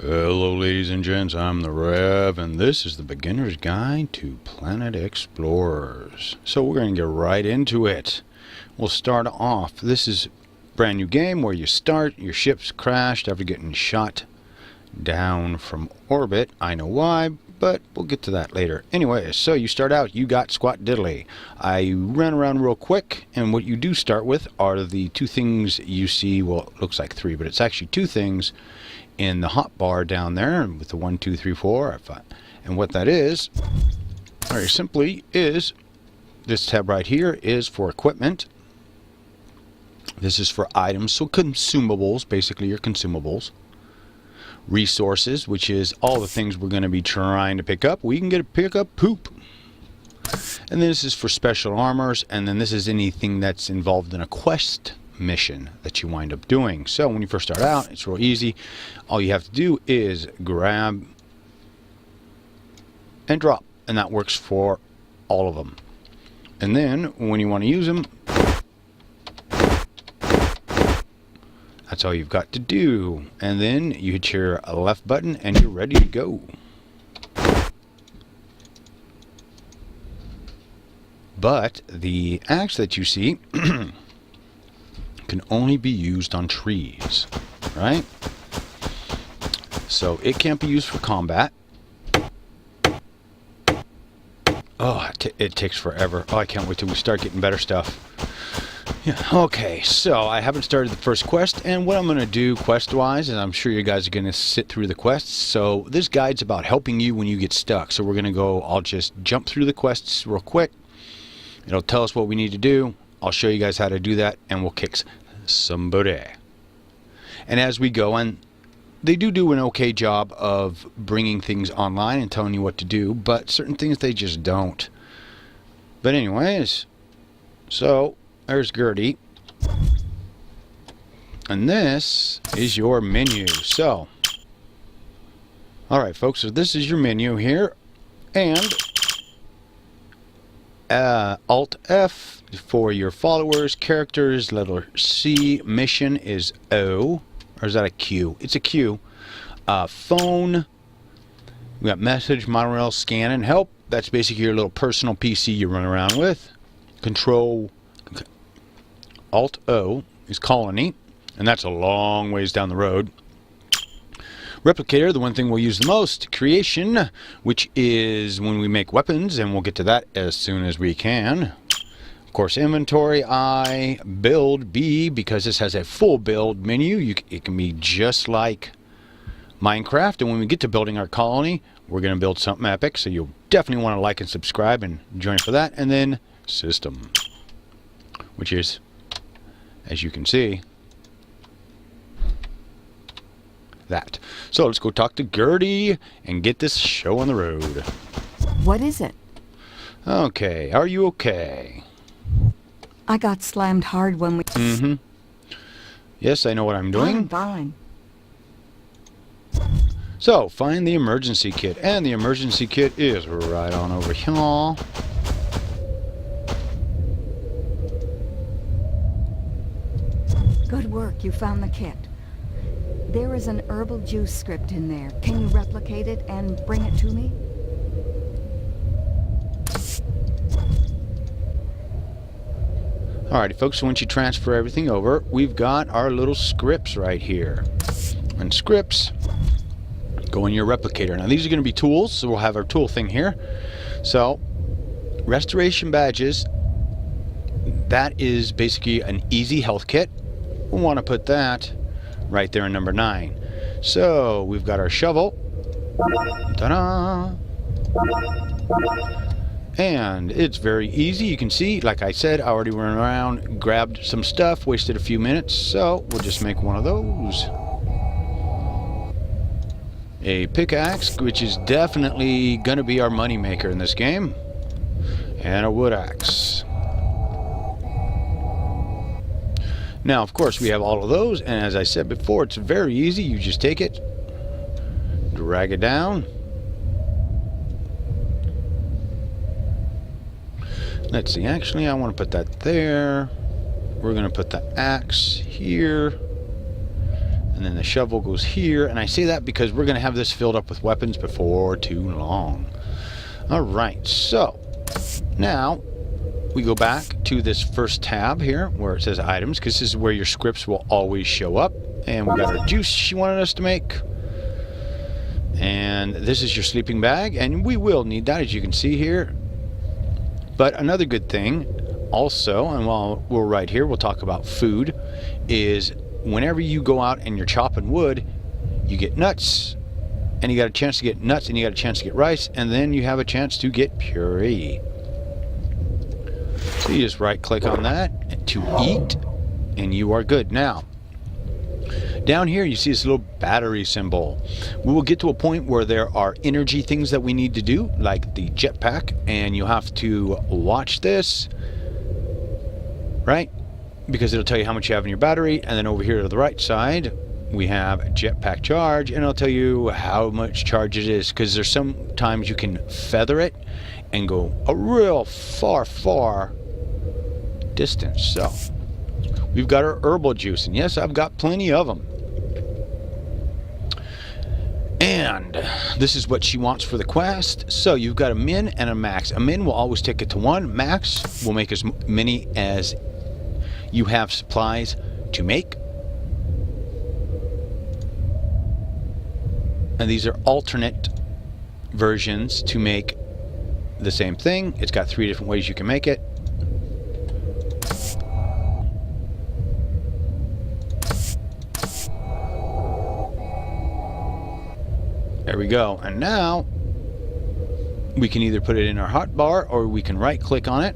Hello ladies and gents, I'm the Rev, and this is the Beginner's Guide to Planet Explorers. So we're going to get right into it. We'll start off. This is a brand new game where you start, your ship's crashed after getting shot down from orbit. I know why, but we'll get to that later. Anyway, so you start out, you got squat diddly. I ran around real quick, and what you do start with are the two things you see. Well, it looks like three, but it's actually two things in the hotbar down there with the 1, 2, 3, 4, 5. And what that is, very simply, is this tab right here is for equipment. This is for items, so consumables, basically your consumables. Resources, which is all the things we're going to be trying to pick up. We can get to pick up poop. And this is for special armors, and then this is anything that's involved in a quest mission that you wind up doing. So when you first start out, it's real easy. All you have to do is grab and drop, and that works for all of them. And then when you want to use them, that's all you've got to do. And then you hit your left button and you're ready to go. But the axe that you see can only be used on trees, right? So it can't be used for combat. Oh, it takes forever. Oh, I can't wait till we start getting better stuff. Yeah, okay, so I haven't started the first quest, and what I'm going to do quest-wise, and I'm sure you guys are going to sit through the quests, so this guide's about helping you when you get stuck. So we're going to go, I'll just jump through the quests real quick. It'll tell us what we need to do. I'll show you guys how to do that, and we'll kick somebody. And as we go, and they do an okay job of bringing things online and telling you what to do, but certain things they just don't. But anyways, so there's Gertie. And this is your menu. So, alright folks, so this is your menu here. And Alt F for your followers, characters, letter C, mission is O, or is that a Q? It's a Q. Phone, we got message, monorail, scan, and help. That's basically your little personal PC you run around with. Control, Alt O is colony, and that's a long ways down the road. Replicator, the one thing we'll use the most. Creation, which is when we make weapons, and we'll get to that as soon as we can. Of course, inventory, I. Build, B, because this has a full build menu. It can be just like Minecraft, and when we get to building our colony, we're going to build something epic, so you'll definitely want to like and subscribe and join for that. And then system, which is, as you can see, that. So let's go talk to Gertie and get this show on the road. What is it? Okay, are you okay? I got slammed hard when we... Yes, I know what I'm doing. I'm fine. So, find the emergency kit. And the emergency kit is right on over here. Good work, you found the kit. There is an herbal juice script in there. Can you replicate it and bring it to me? Alrighty folks, so once you transfer everything over, we've got our little scripts right here. And scripts go in your replicator. Now these are going to be tools, so we'll have our tool thing here. So, restoration badges, that is basically an easy health kit. We'll want to put that right there in number 9. So we've got our shovel. Ta-da! And it's very easy. You can see, like I said, I already went around, grabbed some stuff, wasted a few minutes, so we'll just make one of those. A pickaxe, which is definitely going to be our money maker in this game. And a wood axe. Now, of course, we have all of those, and as I said before, it's very easy. You just take it, drag it down. Let's see, actually, I want to put that there. We're going to put the axe here. And then the shovel goes here. And I say that because we're going to have this filled up with weapons before too long. Alright, so now we go back to this first tab here where it says items, because this is where your scripts will always show up. And we got our juice she wanted us to make. And this is your sleeping bag, and we will need that, as you can see here. But another good thing also, and while we're right here, we'll talk about food, is whenever you go out and you're chopping wood, you get nuts, and you got a chance to get nuts, and you got a chance to get rice, and then you have a chance to get puree. So you just right click on that to eat, and you are good. Now down here you see this little battery symbol. We will get to a point where there are energy things that we need to do, like the jetpack, and you'll have to watch this, right? Because it'll tell you how much you have in your battery, and then over here to the right side we have jetpack charge, and it'll tell you how much charge it is, because there's sometimes you can feather it and go a real far distance. So we've got our herbal juice, and yes, I've got plenty of them. And this is what she wants for the quest. So you've got a min and a max. A min will always take it to 1. Max will make as many as you have supplies to make. And these are alternate versions to make the same thing. It's got 3 different ways you can make it. There we go. And now we can either put it in our hotbar, or we can right click on it.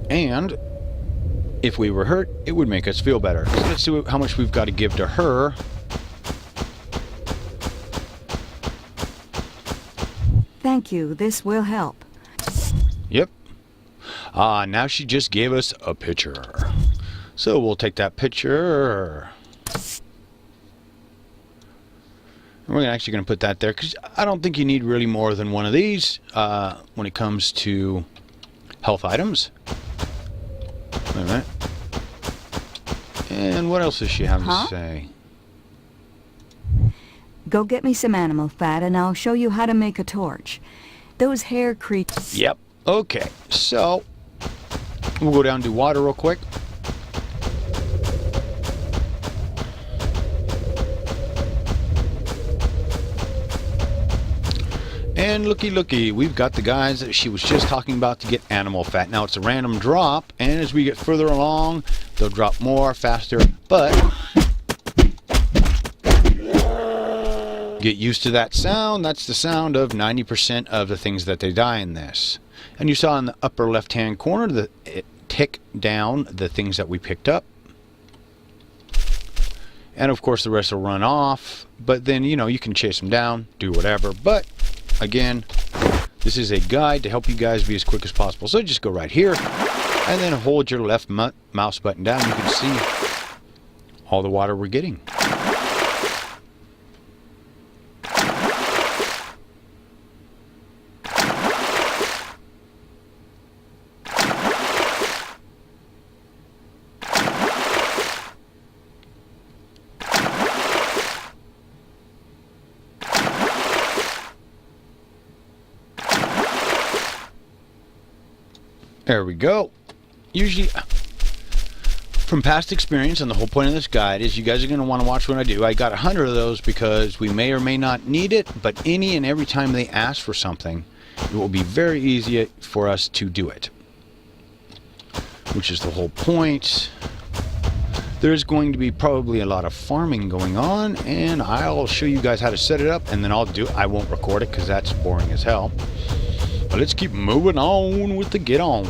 And if we were hurt, it would make us feel better. So let's see how much we've got to give to her. Thank you. This will help. Yep. Now she just gave us a picture. So we'll take that picture. And we're actually going to put that there, because I don't think you need really more than one of these when it comes to health items. Wait a minute. And what else does she have to say? Go get me some animal fat, and I'll show you how to make a torch. Those hair creatures... Yep. Okay. So we'll go down to water real quick. And looky, we've got the guys that she was just talking about to get animal fat. Now it's a random drop, and as we get further along, they'll drop more, faster, but get used to that sound. That's the sound of 90% of the things that they die in this. And you saw in the upper left-hand corner it tick down the things that we picked up. And of course the rest will run off, but then, you know, you can chase them down, do whatever, but again, this is a guide to help you guys be as quick as possible. So just go right here and then hold your left mouse button down. You can see all the water we're getting. There we go. Usually, from past experience, and the whole point of this guide is you guys are going to want to watch what I do. I got 100 of those because we may or may not need it, but any and every time they ask for something, it will be very easy for us to do it. Which is the whole point. There's going to be probably a lot of farming going on, and I'll show you guys how to set it up, and then I won't record it because that's boring as hell. But let's keep moving on with the get on.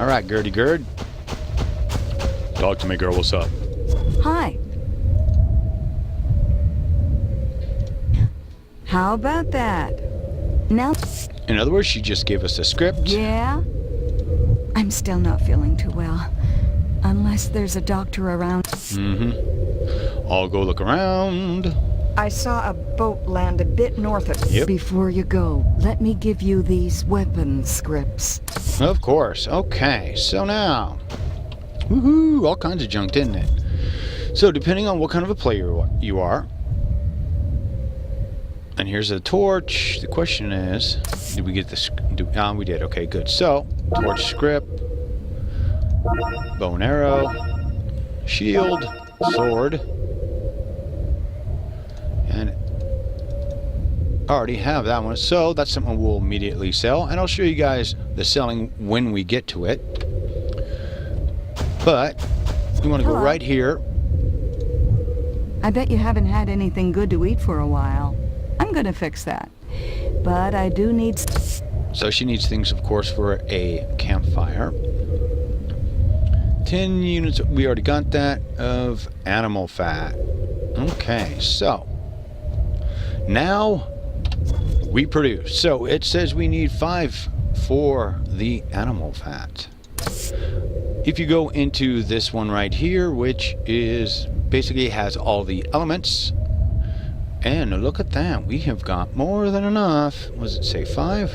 All right, Gertie Gerd. Talk to me, girl. What's up? Hi. How about that? Now... In other words, she just gave us a script. Yeah? I'm still not feeling too well. Unless there's a doctor around. Mm-hmm. I'll go look around. I saw a boat land a bit north of... Yep. Before you go, let me give you these weapon scripts. Of course. Okay, so now Woohoo! All kinds of junk, didn't it? So, depending on what kind of a player you are, and here's a torch. The question is, did we get this? We did. Okay, good. So, torch script, bow and arrow, shield, sword, and I already have that one. So, that's something we'll immediately sell, and I'll show you guys the selling when we get to it. But you want to go right here. I bet you haven't had anything good to eat for a while. I'm gonna fix that. But I do need... So she needs things, of course, for a campfire. 10 units, we already got that, of animal fat. Okay, so now we produce. So it says we need 5 for the animal fat. If you go into this one right here, which is basically has all the elements, and look at that, we have got more than enough. What does it say, 5?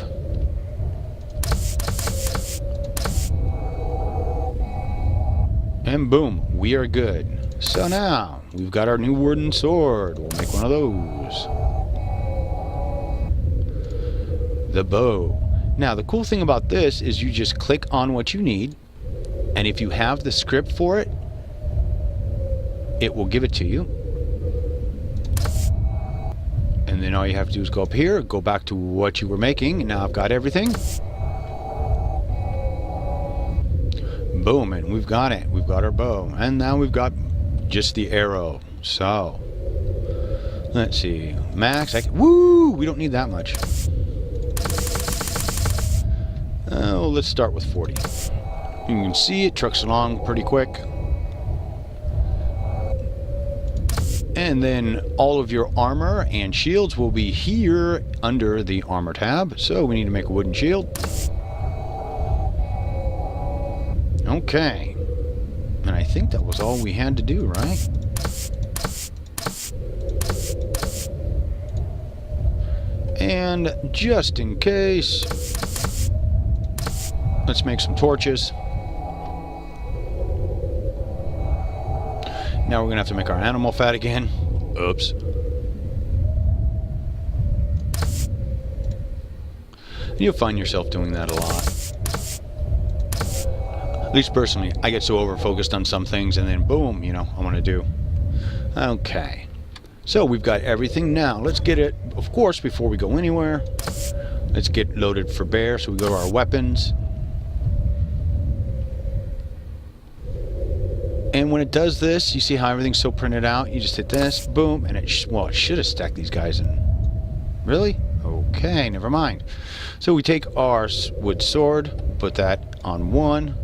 And boom, we are good. So now we've got our new wooden sword. We'll make one of those. The bow. Now the cool thing about this is you just click on what you need, and if you have the script for it, it will give it to you. And then all you have to do is go up here, go back to what you were making. Now I've got everything. Boom, and we've got it. We've got our bow. And now we've got just the arrow. So, let's see. Max, woo! We don't need that much. Oh, let's start with 40. You can see it trucks along pretty quick. And then all of your armor and shields will be here under the armor tab. So we need to make a wooden shield. Okay. And I think that was all we had to do, right? And just in case, let's make some torches. Now we're going to have to make our animal fat again. Oops. You'll find yourself doing that a lot. At least personally, I get so over-focused on some things and then boom, you know, I want to do. Okay. So we've got everything now. Let's get it, of course, before we go anywhere. Let's get loaded for bear. So we go to our weapons. And when it does this, you see how everything's so printed out? You just hit this, boom, and it should have stacked these guys in. Really? Okay, never mind. So we take our wood sword, put that on 1.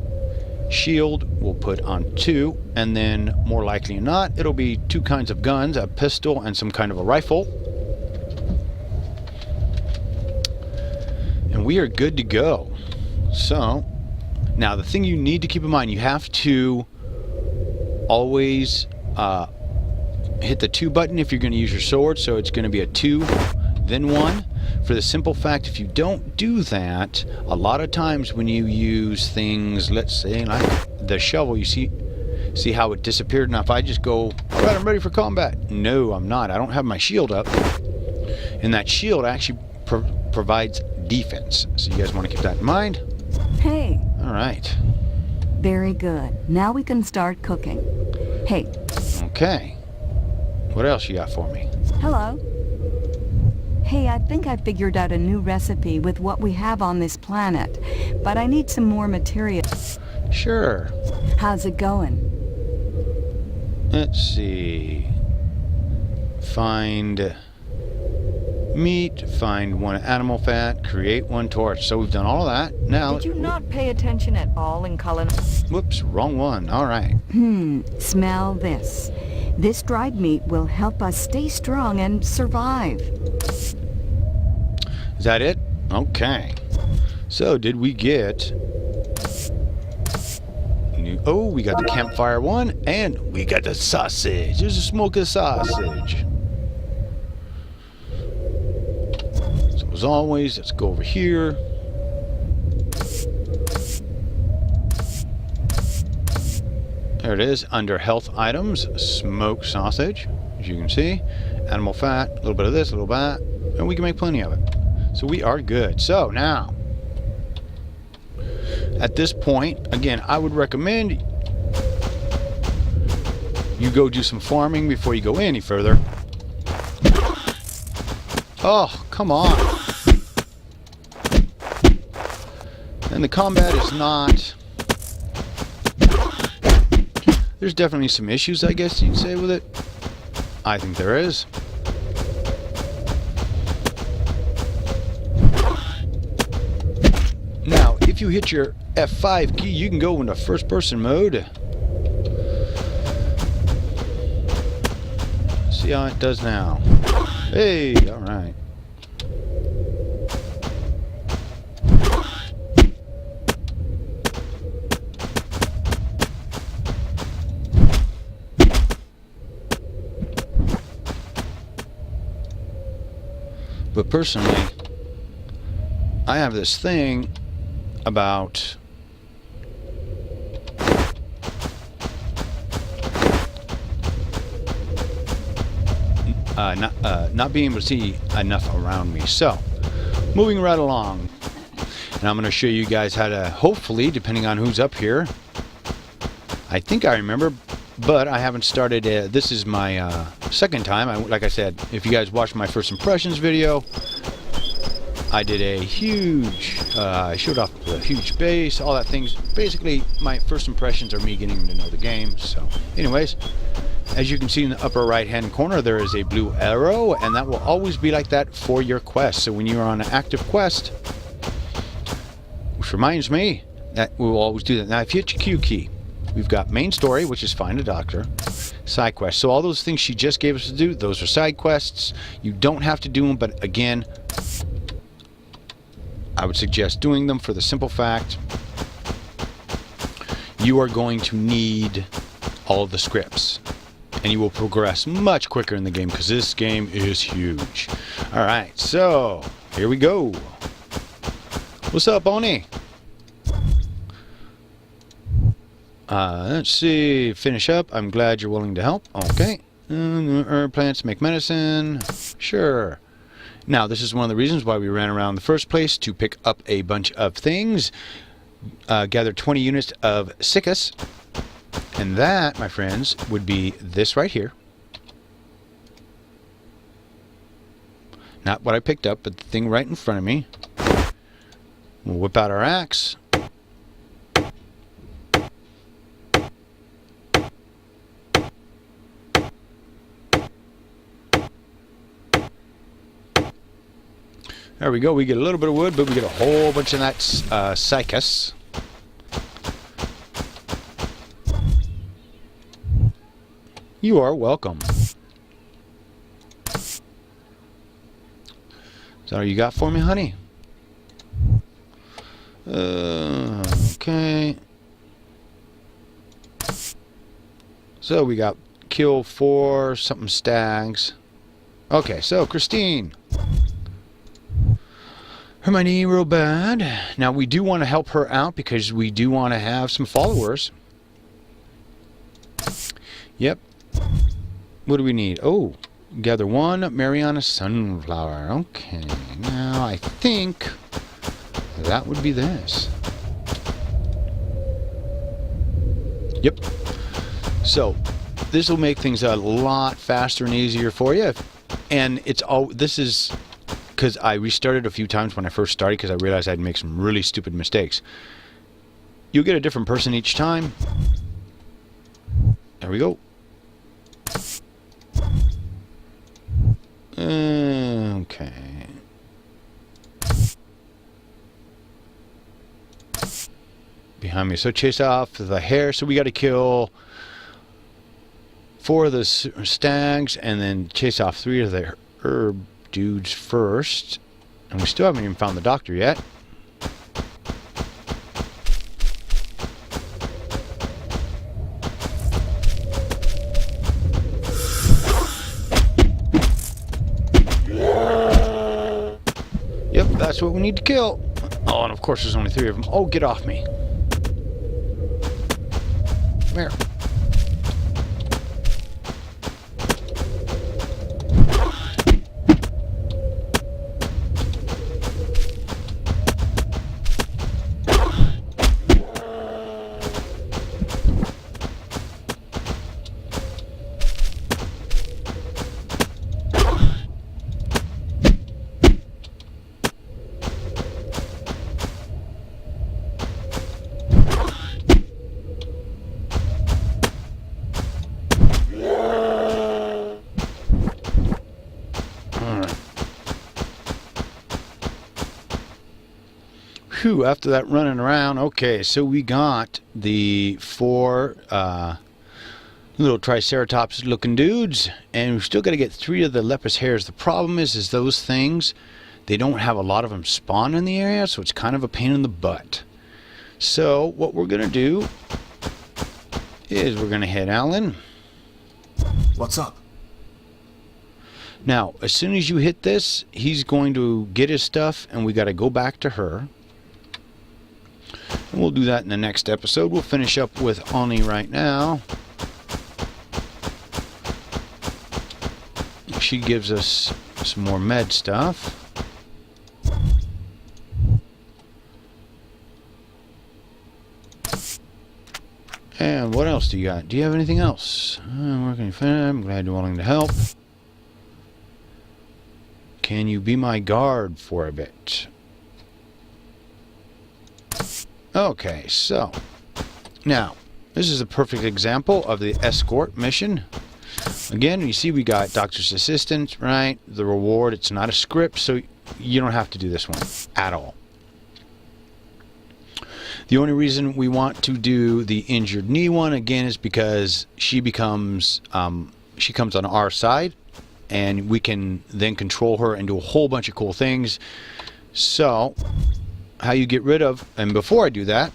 Shield we'll put on 2. And then, more likely than not, it'll be 2 kinds of guns, a pistol and some kind of a rifle. And we are good to go. So, now the thing you need to keep in mind, you have to always hit the 2 button if you're going to use your sword, so it's going to be a 2 then 1, for the simple fact if you don't do that, a lot of times when you use things, let's say like the shovel, you see how it disappeared. Now if I just go, alright, I'm ready for combat, no, I'm not. I don't have my shield up, and that shield actually provides defense, so you guys want to keep that in mind. Hey. Alright. Very good. Now we can start cooking. Hey. Okay. What else you got for me? Hello. Hey, I think I figured out a new recipe with what we have on this planet, but I need some more material. Sure. How's it going? Let's see. Find meat, find 1 animal fat, create 1 torch. So we've done all of that. Now, did you not pay attention at all in culinary? Whoops, wrong one. All right. Smell this. This dried meat will help us stay strong and survive. Is that it? Okay. So did we get new? Oh, we got the campfire one, and we got the sausage. There's a smoke of sausage. So as always, let's go over here. There it is, under health items, smoked sausage, as you can see, animal fat, a little bit of this, a little bit of that, and we can make plenty of it. So we are good. So now, at this point, again, I would recommend you go do some farming before you go any further. Oh, come on. And the combat is not... There's definitely some issues, I guess you'd say, with it. I think there is. Now, if you hit your F5 key, you can go into first person mode. See how it does now. Hey, alright. But personally, I have this thing about not being able to see enough around me. So, moving right along, and I'm going to show you guys how to, hopefully, depending on who's up here, I think I remember, but I haven't started, this is my second time. Like I said, if you guys watched my first impressions video, I did a huge, I showed off the huge base, all that things. Basically, my first impressions are me getting to know the game. So, anyways, as you can see in the upper right hand corner, there is a blue arrow, and that will always be like that for your quest. So when you're on an active quest, which reminds me that we will always do that. Now, if you hit your Q key, we've got main story, which is find a doctor, side quests. So all those things she just gave us to do, those are side quests. You don't have to do them, but again, I would suggest doing them for the simple fact you are going to need all of the scripts, and you will progress much quicker in the game because this game is huge. Alright, so here we go. What's up, Oni? Let's see, finish up. I'm glad you're willing to help. Okay. Herb plants make medicine. Sure. Now, this is one of the reasons why we ran around in the first place, to pick up a bunch of things. Gather 20 units of Siccus. And that, my friends, would be this right here. Not what I picked up, but the thing right in front of me. We'll whip out our axe. There we go. We get a little bit of wood, but we get a whole bunch of that Siccus. You are welcome. Is that all you got for me, honey? Okay. So we got kill 4 something stags. Okay, so Christine. Hurt my knee real bad. Now we do want to help her out because we do want to have some followers. Yep. What do we need? Oh, gather 1 Mariana sunflower. Okay, now I think that would be this. Yep. So this will make things a lot faster and easier for you. And it's all, this is because I restarted a few times when I first started because I realized I'd make some really stupid mistakes. You'll get a different person each time. There we go. Okay. Behind me. So chase off the hare. So we got to kill 4 of the stags and then chase off 3 of the herb dudes first. And we still haven't even found the doctor yet. Yep, that's what we need to kill. Oh, and of course there's only 3 of them. Oh, get off me. Come here. Whew, after that running around. Okay, so we got the 4 little triceratops looking dudes, and we've still got to get 3 of the lepus hares. The problem is those things, they don't have a lot of them spawn in the area, so it's kind of a pain in the butt. So what we're gonna do is we're gonna hit Alan. What's up? Now, as soon as you hit this, he's going to get his stuff, and we got to go back to her. And we'll do that in the next episode. We'll finish up with Ani right now. She gives us some more med stuff. And what else do you got? Do you have anything else? Working fan. I'm glad you're willing to help. Can you be my guard for a bit? Okay, so now this is a perfect example of the escort mission. Again, you see we got doctor's assistant, right? The reward, it's not a script, so you don't have to do this one at all. The only reason we want to do the injured knee one again is because she comes on our side, and we can then control her and do a whole bunch of cool things. So how you get rid of, and before I do that,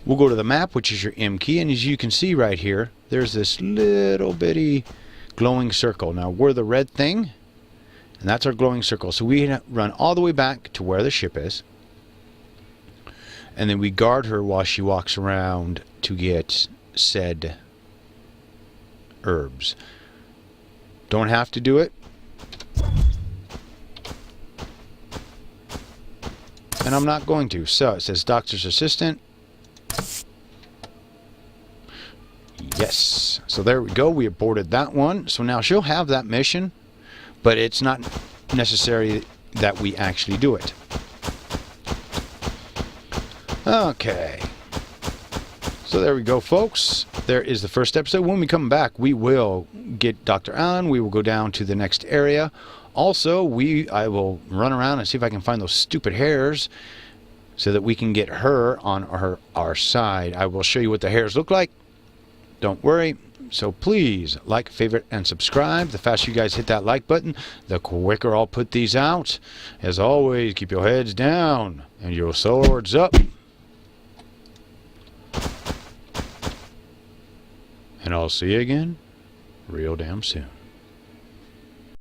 we'll go to the map, which is your M key, and as you can see right here, there's this little bitty glowing circle. Now we're the red thing, and that's our glowing circle. So we run all the way back to where the ship is, and then we guard her while she walks around to get said herbs. Don't have to do it. And I'm not going to. So it says doctor's assistant. Yes. So there we go. We aborted that one. So now she'll have that mission, but it's not necessary that we actually do it. Okay. So there we go, folks. There is the first episode. When we come back, we will get Dr. Allen. We will go down to the next area. Also, I will run around and see if I can find those stupid hares so that we can get her on our side. I will show you what the hares look like. Don't worry. So please like, favorite, and subscribe. The faster you guys hit that like button, the quicker I'll put these out. As always, keep your heads down and your swords up. And I'll see you again real damn soon.